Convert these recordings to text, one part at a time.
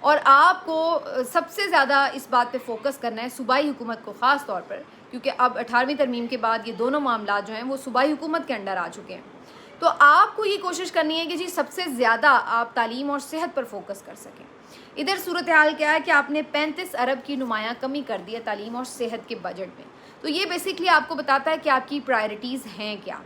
اور آپ کو سب سے زیادہ اس بات پہ فوکس کرنا ہے صوبائی حکومت کو خاص طور پر، کیونکہ اب 18ویں ترمیم کے بعد یہ دونوں معاملات جو ہیں وہ صوبائی حکومت کے انڈر آ چکے ہیں. تو آپ کو یہ کوشش کرنی ہے کہ جی سب سے زیادہ آپ تعلیم اور صحت پر فوکس کر سکیں. ادھر صورتحال کیا ہے کہ آپ نے 35 ارب کی نمایاں کمی کر دی ہے تعلیم اور صحت کے بجٹ میں. تو یہ بیسکلی آپ کو بتاتا ہے کہ آپ کی پرائرٹیز ہیں کیا.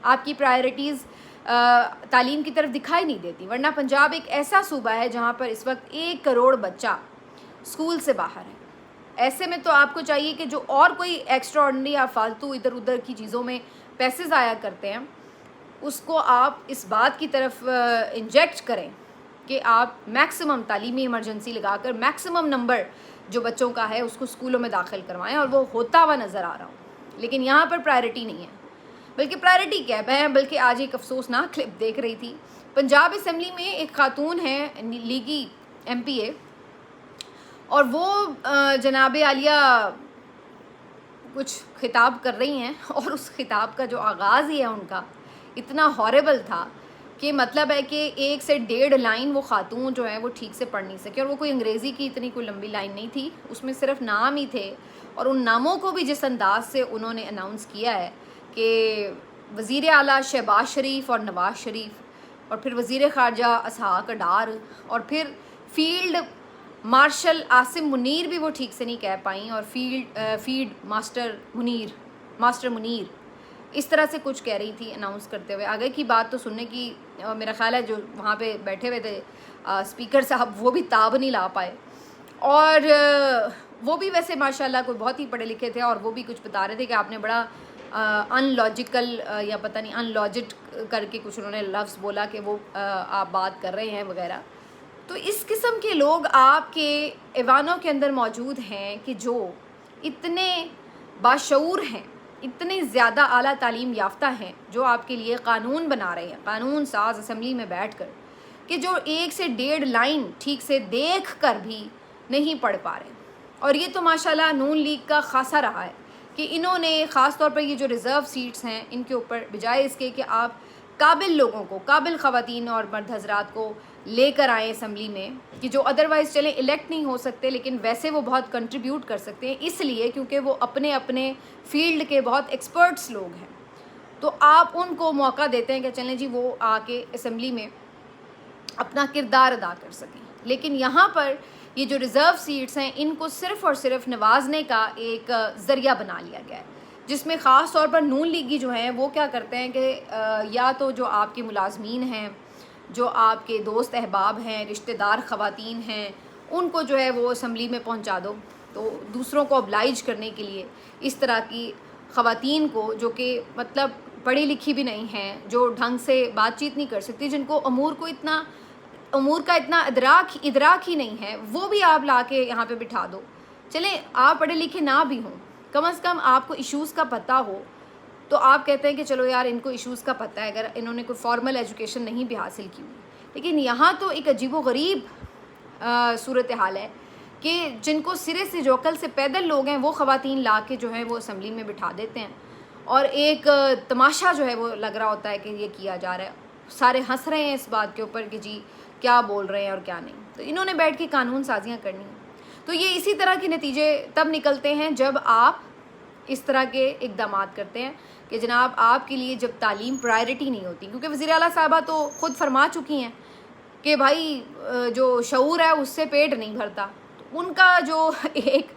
آپ کی پرائرٹیز تعلیم کی طرف دکھائی نہیں دیتی، ورنہ پنجاب ایک ایسا صوبہ ہے جہاں پر اس وقت 1 کروڑ بچہ اسکول سے باہر ہے. ایسے میں تو آپ کو چاہیے کہ جو اور کوئی ایکسٹرا آرڈنری یا فالتو ادھر ادھر کی چیزوں میں پیسے ضائع کرتے ہیں اس کو آپ اس بات کی طرف انجیکٹ کریں کہ آپ میکسیمم تعلیمی ایمرجنسی لگا کر میکسیمم نمبر جو بچوں کا ہے اس کو اسکولوں میں داخل کروائیں، اور وہ ہوتا ہوا نظر آ رہا ہوں. لیکن یہاں پر پرائرٹی نہیں ہے. بلکہ پرائرٹی کیا ہے، میں بلکہ آج ایک افسوسناک کلپ دیکھ رہی تھی. پنجاب اسمبلی میں ایک خاتون ہے لیگی MP اور وہ جناب عالیہ کچھ خطاب کر رہی ہیں، اور اس خطاب کا جو آغاز ہی ہے ان کا اتنا ہاربل تھا کہ مطلب ہے کہ 1 سے 1.5 لائن وہ خاتون جو ہے وہ ٹھیک سے پڑھ نہیں سکے. اور وہ کوئی انگریزی کی اتنی کوئی لمبی لائن نہیں تھی، اس میں صرف نام ہی تھے. اور ان ناموں کو بھی جس انداز سے انہوں نے اناؤنس کیا ہے کہ وزیر اعلیٰ شہباز شریف اور نواز شریف، اور پھر وزیر خارجہ اسحاق ڈار، اور پھر فیلڈ مارشل عاصم منیر بھی وہ ٹھیک سے نہیں کہہ پائیں، اور فیلڈ ماسٹر منیر اس طرح سے کچھ کہہ رہی تھی اناؤنس کرتے ہوئے. آگے کی بات تو سننے کی میرا خیال ہے جو وہاں پہ بیٹھے ہوئے تھے اسپیکر صاحب وہ بھی تاب نہیں لا پائے. اور وہ بھی ویسے ماشاءاللہ کوئی بہت ہی پڑھے لکھے تھے، اور وہ بھی کچھ بتا رہے تھے کہ آپ نے بڑا ان لاجیکل یا پتہ نہیں ان لاجک کر کے کچھ انہوں نے لفظ بولا کہ وہ آپ بات کر رہے ہیں وغیرہ. تو اس قسم کے لوگ آپ کے ایوانوں کے اندر موجود ہیں کہ جو اتنے باشعور ہیں، اتنے زیادہ اعلیٰ تعلیم یافتہ ہیں، جو آپ کے لیے قانون بنا رہے ہیں، قانون ساز اسمبلی میں بیٹھ کر، کہ جو 1 سے 1.5 لائن ٹھیک سے دیکھ کر بھی نہیں پڑھ پا رہے. اور یہ تو ماشاءاللہ نون لیگ کا خاصہ رہا ہے کہ انہوں نے خاص طور پر یہ جو ریزرو سیٹس ہیں ان کے اوپر بجائے اس کے کہ آپ قابل لوگوں کو، قابل خواتین اور مرد حضرات کو لے کر آئیں اسمبلی میں، کہ جو ادروائز چلیں الیکٹ نہیں ہو سکتے لیکن ویسے وہ بہت کنٹریبیوٹ کر سکتے ہیں، اس لیے کیونکہ وہ اپنے اپنے فیلڈ کے بہت ایکسپرٹس لوگ ہیں. تو آپ ان کو موقع دیتے ہیں کہ چلیں جی وہ آ کے اسمبلی میں اپنا کردار ادا کر سکیں. لیکن یہاں پر یہ جو ریزرو سیٹس ہیں ان کو صرف اور صرف نوازنے کا ایک ذریعہ بنا لیا گیا ہے، جس میں خاص طور پر نون لیگی جو ہیں وہ کیا کرتے ہیں کہ یا تو جو آپ کے ملازمین ہیں، جو آپ کے دوست احباب ہیں، رشتہ دار خواتین ہیں، ان کو جو ہے وہ اسمبلی میں پہنچا دو. تو دوسروں کو oblige کرنے کے لیے اس طرح کی خواتین کو جو کہ مطلب پڑھی لکھی بھی نہیں ہیں، جو ڈھنگ سے بات چیت نہیں کر سکتی، جن کو امور کا اتنا ادراک ہی نہیں ہے، وہ بھی آپ لا کے یہاں پہ بٹھا دو. چلیں آپ پڑھے لکھے نہ بھی ہوں، کم از کم آپ کو ایشوز کا پتہ ہو. تو آپ کہتے ہیں کہ چلو یار ان کو ایشوز کا پتہ ہے، اگر انہوں نے کوئی فارمل ایجوکیشن نہیں بھی حاصل کی ہوئی. لیکن یہاں تو ایک عجیب و غریب صورتحال ہے کہ جن کو سرے سے جو عقل سے پیدل لوگ ہیں وہ خواتین لا کے جو ہیں وہ اسمبلی میں بٹھا دیتے ہیں، اور ایک تماشا جو ہے وہ لگ رہا ہوتا ہے کہ یہ کیا جا رہا ہے. سارے ہنس رہے ہیں اس بات کے اوپر کہ جی کیا بول رہے ہیں اور کیا نہیں. تو انہوں نے بیٹھ کے قانون سازیاں کرنی ہیں. تو یہ اسی طرح کے نتیجے تب نکلتے ہیں جب آپ اس طرح کے اقدامات کرتے ہیں کہ جناب آپ کے لیے جب تعلیم پرائرٹی نہیں ہوتی. کیونکہ وزیر اعلیٰ صاحبہ تو خود فرما چکی ہیں کہ بھائی جو شعور ہے اس سے پیٹ نہیں بھرتا. ان کا جو ایک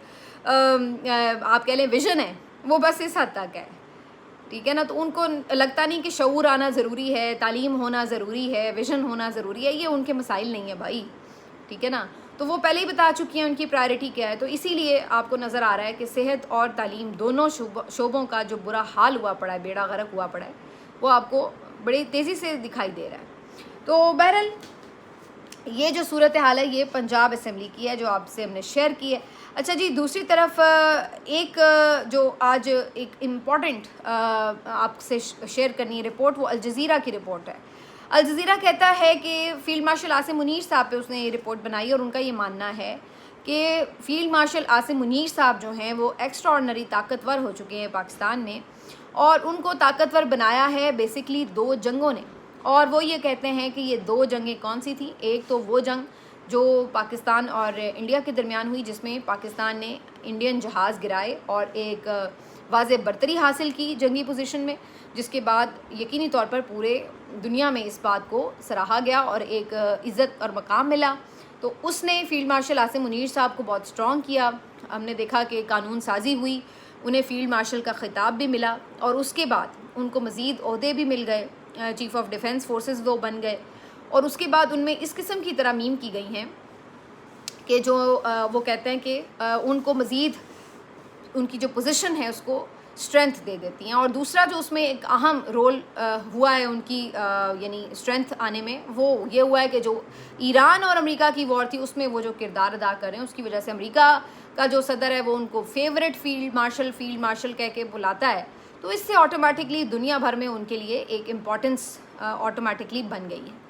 آپ کہہ لیں ویژن ہے وہ بس اس حد تک ہے، ٹھیک ہے نا. تو ان کو لگتا نہیں کہ شعور آنا ضروری ہے، تعلیم ہونا ضروری ہے، ویژن ہونا ضروری ہے. یہ ان کے مسائل نہیں ہیں بھائی، ٹھیک ہے نا. تو وہ پہلے ہی بتا چکی ہیں ان کی پرائرٹی کیا ہے. تو اسی لیے آپ کو نظر آ رہا ہے کہ صحت اور تعلیم دونوں شعبوں کا جو برا حال ہوا پڑا ہے، بیڑا غرق ہوا پڑا ہے، وہ آپ کو بڑی تیزی سے دکھائی دے رہا ہے. تو بہرحال یہ جو صورتحال ہے یہ پنجاب اسمبلی کی ہے جو آپ سے ہم نے شیئر کی ہے. اچھا جی، دوسری طرف ایک جو آج ایک امپورٹنٹ آپ سے شیئر کرنی ہے رپورٹ، وہ الجزیرہ کی رپورٹ ہے. الجزیرہ کہتا ہے کہ فیلڈ مارشل عاصم منیر صاحب پہ اس نے یہ رپورٹ بنائی، اور ان کا یہ ماننا ہے کہ فیلڈ مارشل عاصم منیر صاحب جو ہیں وہ ایکسٹرا آرڈنری طاقتور ہو چکے ہیں پاکستان میں، اور ان کو طاقتور بنایا ہے بیسکلی 2 جنگوں نے. اور وہ یہ کہتے ہیں کہ یہ 2 جنگیں کون سی تھیں؟ ایک تو وہ جنگ جو پاکستان اور انڈیا کے درمیان ہوئی، جس میں پاکستان نے انڈین جہاز گرائے اور ایک واضح برتری حاصل کی جنگی پوزیشن میں، جس کے بعد یقینی طور پر پورے دنیا میں اس بات کو سراہا گیا اور ایک عزت اور مقام ملا۔ تو اس نے فیلڈ مارشل عاصم منیر صاحب کو بہت اسٹرانگ کیا۔ ہم نے دیکھا کہ قانون سازی ہوئی، انہیں فیلڈ مارشل کا خطاب بھی ملا، اور اس کے بعد ان کو مزید عہدے بھی مل گئے، چیف آف ڈیفنس فورسز وہ بن گئے، اور اس کے بعد ان میں اس قسم کی ترامیم کی گئی ہیں کہ جو وہ کہتے ہیں کہ ان کو مزید ان کی جو پوزیشن ہے اس کو اسٹرینتھ دے دیتی ہیں۔ اور دوسرا جو اس میں ایک اہم رول ہوا ہے ان کی یعنی اسٹرینتھ آنے میں، وہ یہ ہوا ہے کہ جو ایران اور امریکہ کی وار تھی اس میں وہ جو کردار ادا کر رہے ہیں، اس کی وجہ سے امریکہ کا جو صدر ہے وہ ان کو فیورٹ فیلڈ مارشل کہہ کے بلاتا ہے، تو اس سے آٹومیٹکلی دنیا بھر میں ان کے لیے ایک امپورٹنس آٹومیٹکلی بن گئی ہے۔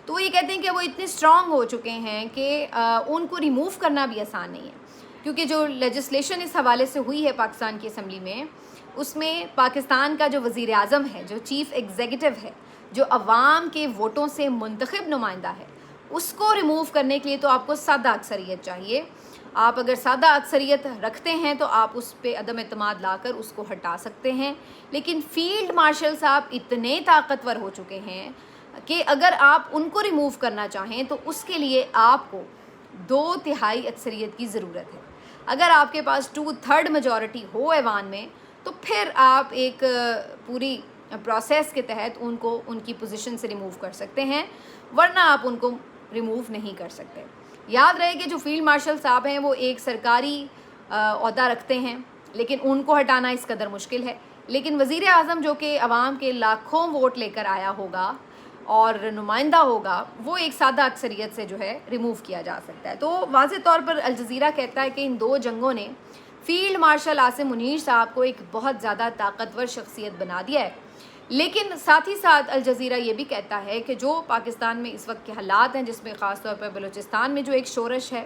تو وہ یہ کہتے ہیں کہ وہ اتنے اسٹرانگ ہو چکے ہیں کہ ان کو ریموو کرنا بھی آسان نہیں ہے، کیونکہ جو لیجسلیشن اس حوالے سے ہوئی ہے پاکستان کی اسمبلی میں، اس میں پاکستان کا جو وزیر اعظم ہے، جو چیف ایگزیکٹو ہے، جو عوام کے ووٹوں سے منتخب نمائندہ ہے، اس کو ریموو کرنے کے لیے تو آپ کو سادہ اکثریت چاہیے۔ آپ اگر سادہ اکثریت رکھتے ہیں تو آپ اس پہ عدم اعتماد لا کر اس کو ہٹا سکتے ہیں، لیکن فیلڈ مارشل صاحب اتنے طاقتور ہو چکے ہیں کہ اگر آپ ان کو ریموو کرنا چاہیں تو اس کے لیے آپ کو 2/3 اکثریت کی ضرورت ہے۔ اگر آپ کے پاس 2/3 میجورٹی ہو ایوان میں تو پھر آپ ایک پوری پروسیس کے تحت ان کو ان کی پوزیشن سے ریموو کر سکتے ہیں، ورنہ آپ ان کو ریموو نہیں کر سکتے۔ یاد رہے کہ جو فیلڈ مارشل صاحب ہیں وہ ایک سرکاری عہدہ رکھتے ہیں، لیکن ان کو ہٹانا اس قدر مشکل ہے، لیکن وزیر اعظم جو کہ عوام کے لاکھوں ووٹ لے کر آیا ہوگا اور نمائندہ ہوگا، وہ ایک سادہ اکثریت سے جو ہے ریموو کیا جا سکتا ہے۔ تو واضح طور پر الجزیرہ کہتا ہے کہ ان دو جنگوں نے فیلڈ مارشل عاصم منیر صاحب کو ایک بہت زیادہ طاقتور شخصیت بنا دیا ہے، لیکن ساتھ ہی ساتھ الجزیرہ یہ بھی کہتا ہے کہ جو پاکستان میں اس وقت کے حالات ہیں، جس میں خاص طور پر بلوچستان میں جو ایک شورش ہے،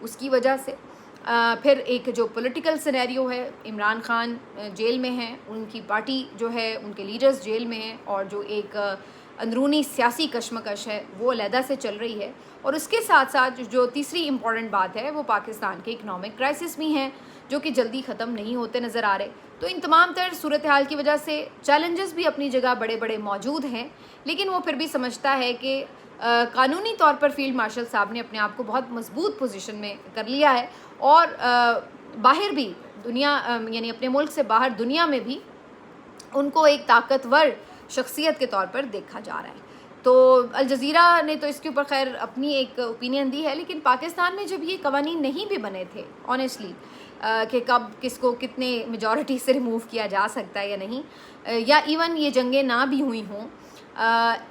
اس کی وجہ سے پھر ایک جو پولیٹیکل سینیریو ہے، عمران خان جیل میں ہیں، ان کی پارٹی جو ہے، ان کے لیڈرز جیل میں ہیں، اور جو ایک اندرونی سیاسی کشمکش ہے وہ علیحدہ سے چل رہی ہے، اور اس کے ساتھ ساتھ جو تیسری امپورٹنٹ بات ہے وہ پاکستان کے اکنامک کرائسس بھی ہیں جو کہ جلدی ختم نہیں ہوتے نظر آ رہے۔ تو ان تمام تر صورتحال کی وجہ سے چیلنجز بھی اپنی جگہ بڑے بڑے موجود ہیں، لیکن وہ پھر بھی سمجھتا ہے کہ قانونی طور پر فیلڈ مارشل صاحب نے اپنے آپ کو بہت مضبوط پوزیشن میں کر لیا ہے، اور باہر بھی دنیا یعنی اپنے ملک سے باہر دنیا میں بھی ان کو ایک طاقتور شخصیت کے طور پر دیکھا جا رہا ہے۔ تو الجزیرہ نے تو اس کے اوپر خیر اپنی ایک اوپینین دی ہے، لیکن پاکستان میں جب یہ قوانین نہیں بھی بنے تھے آنیسٹلی کہ کب کس کو کتنے میجورٹی سے ریموو کیا جا سکتا ہے یا نہیں، یا ایون یہ جنگیں نہ بھی ہوئی ہوں،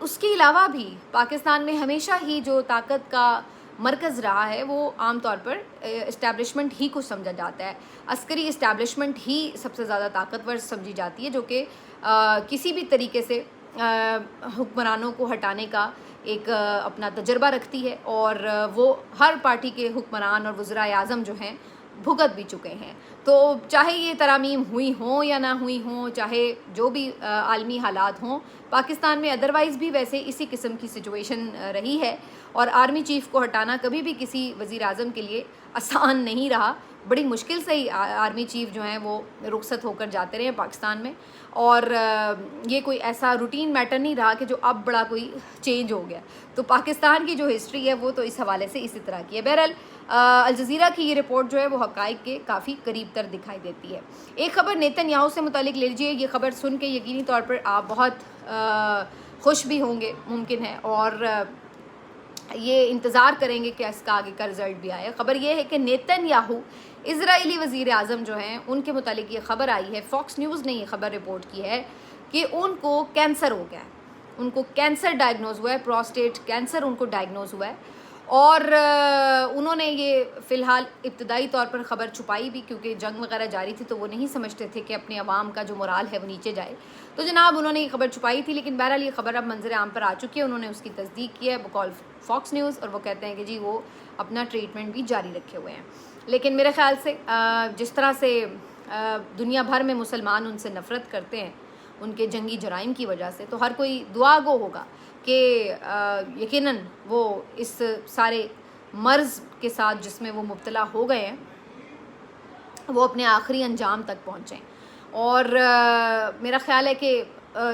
اس کے علاوہ بھی پاکستان میں ہمیشہ ہی جو طاقت کا مرکز رہا ہے وہ عام طور پر اسٹیبلشمنٹ ہی کو سمجھا جاتا ہے، عسکری اسٹیبلشمنٹ ہی سب سے زیادہ طاقتور سمجھی جاتی ہے، جو کہ کسی بھی طریقے سے حکمرانوں کو ہٹانے کا ایک اپنا تجربہ رکھتی ہے، اور وہ ہر پارٹی کے حکمران اور وزرائے اعظم جو ہیں بھگت بھی چکے ہیں۔ تو چاہے یہ ترامیم ہوئی ہوں یا نہ ہوئی ہوں، چاہے جو بھی عالمی حالات ہوں، پاکستان میں ادروائز بھی ویسے اسی قسم کی سچویشن رہی ہے، اور آرمی چیف کو ہٹانا کبھی بھی کسی وزیر اعظم کے لیے آسان نہیں رہا، بڑی مشکل سے ہی آرمی چیف جو ہیں وہ رخصت ہو کر جاتے رہے پاکستان میں، اور یہ کوئی ایسا روٹین میٹر نہیں رہا کہ جو اب بڑا کوئی چینج ہو گیا۔ تو پاکستان کی جو ہسٹری ہے وہ تو اس حوالے سے اسی طرح کی ہے۔ بہرحال الجزیرہ کی یہ رپورٹ جو ہے وہ حقائق کے کافی قریب تر دکھائی دیتی ہے۔ ایک خبر نیتن یاہو سے متعلق لے لیجیے، یہ خبر سن کے یقینی طور پر آپ بہت خوش بھی ہوں گے ممکن ہے، اور یہ انتظار کریں گے کہ اس کا آگے کا رزلٹ بھی آئے۔ خبر یہ ہے کہ نیتن یاہو اسرائیلی وزیر اعظم جو ہیں ان کے متعلق یہ خبر آئی ہے، فاکس نیوز نے یہ خبر رپورٹ کی ہے کہ ان کو کینسر ہو گیا ہے، ان کو کینسر ڈائگنوز ہوا ہے، پروسٹیٹ کینسر ان کو ڈائگنوز ہوا ہے، اور انہوں نے یہ فی الحال ابتدائی طور پر خبر چھپائی بھی، کیونکہ جنگ وغیرہ جاری تھی تو وہ نہیں سمجھتے تھے کہ اپنے عوام کا جو مورال ہے وہ نیچے جائے، تو جناب انہوں نے یہ خبر چھپائی تھی، لیکن بہرحال یہ خبر اب منظر عام پر آ چکی ہے، انہوں نے اس کی تصدیق کی ہے بقول فاکس نیوز، اور وہ کہتے ہیں کہ جی وہ اپنا ٹریٹمنٹ بھی جاری رکھے ہوئے ہیں۔ لیکن میرے خیال سے جس طرح سے دنیا بھر میں مسلمان ان سے نفرت کرتے ہیں ان کے جنگی جرائم کی وجہ سے، تو ہر کوئی دعا گو ہوگا کہ یقیناً وہ اس سارے مرض کے ساتھ جس میں وہ مبتلا ہو گئے ہیں وہ اپنے آخری انجام تک پہنچیں. اور میرا خیال ہے کہ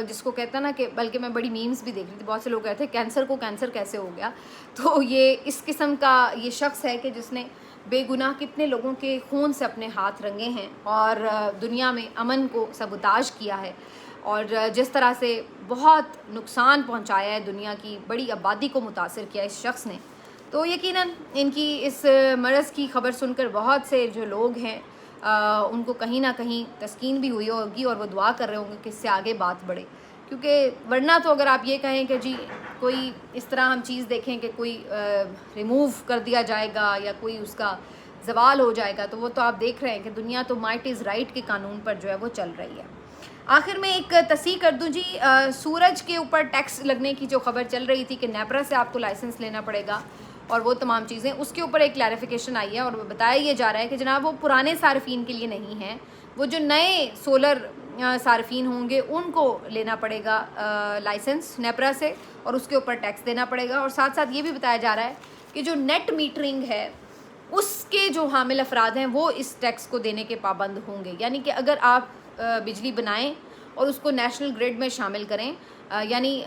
جس کو کہتا ہے نا کہ بلکہ میں بڑی میمز بھی دیکھ رہی تھی, بہت سے لوگ کہتے ہیں کینسر کو کینسر کیسے ہو گیا, تو یہ اس قسم کا یہ شخص ہے کہ جس نے بے گناہ کتنے لوگوں کے خون سے اپنے ہاتھ رنگے ہیں اور دنیا میں امن کو سبوتاژ کیا ہے, اور جس طرح سے بہت نقصان پہنچایا ہے, دنیا کی بڑی آبادی کو متاثر کیا اس شخص نے. تو یقیناً ان کی اس مرض کی خبر سن کر بہت سے جو لوگ ہیں ان کو کہیں نہ کہیں تسکین بھی ہوئی ہوگی اور وہ دعا کر رہے ہوں گے کہ اس سے آگے بات بڑھے, کیونکہ ورنہ تو اگر آپ یہ کہیں کہ جی کوئی اس طرح ہم چیز دیکھیں کہ کوئی ریموو کر دیا جائے گا یا کوئی اس کا زوال ہو جائے گا, تو وہ تو آپ دیکھ رہے ہیں کہ دنیا تو مائٹ از رائٹ کے قانون پر جو ہے وہ چل رہی ہے. آخر میں ایک تصحیح کر دوں جی, سورج کے اوپر ٹیکس لگنے کی جو خبر چل رہی تھی کہ نیپرا سے آپ کو لائسنس لینا پڑے گا اور وہ تمام چیزیں, اس کے اوپر ایک کلیریفیکیشن آئی ہے اور بتایا یہ جا رہا ہے کہ جناب وہ پرانے صارفین کے لیے نہیں ہیں, وہ جو نئے سولر صارفین ہوں گے ان کو لینا پڑے گا لائسنس نیپرا سے اور اس کے اوپر ٹیکس دینا پڑے گا. اور ساتھ ساتھ یہ بھی بتایا جا رہا ہے کہ جو نیٹ میٹرنگ ہے اس کے جو حامل افراد ہیں وہ اس ٹیکس کو دینے کے پابند ہوں گے, یعنی کہ اگر آپ بجلی بنائیں اور اس کو نیشنل گریڈ میں شامل کریں, یعنی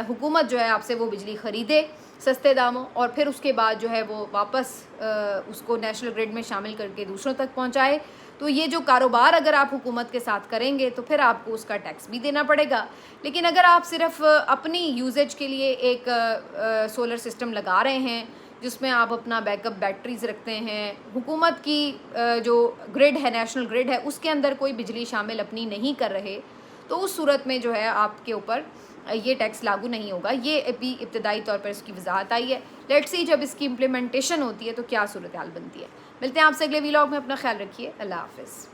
حکومت جو ہے آپ سے وہ بجلی خریدے سستے داموں اور پھر اس کے بعد جو ہے وہ واپس اس کو نیشنل گریڈ میں شامل کر کے دوسروں تک پہنچائے, تو یہ جو کاروبار اگر آپ حکومت کے ساتھ کریں گے تو پھر آپ کو اس کا ٹیکس بھی دینا پڑے گا. لیکن اگر آپ صرف اپنی یوزیج کے لیے ایک سولر سسٹم لگا رہے ہیں جس میں آپ اپنا بیک اپ بیٹریز رکھتے ہیں, حکومت کی جو گریڈ ہے نیشنل گریڈ ہے اس کے اندر کوئی بجلی شامل اپنی نہیں کر رہے, تو اس صورت میں جو ہے آپ کے اوپر یہ ٹیکس لاگو نہیں ہوگا. یہ ابھی ابتدائی طور پر اس کی وضاحت آئی ہے. لیٹس سی جب اس کی امپلیمنٹیشن ہوتی ہے تو کیا صورتحال بنتی ہے. ملتے ہیں آپ سے اگلے ویلاگ میں, اپنا خیال رکھیے, اللہ حافظ.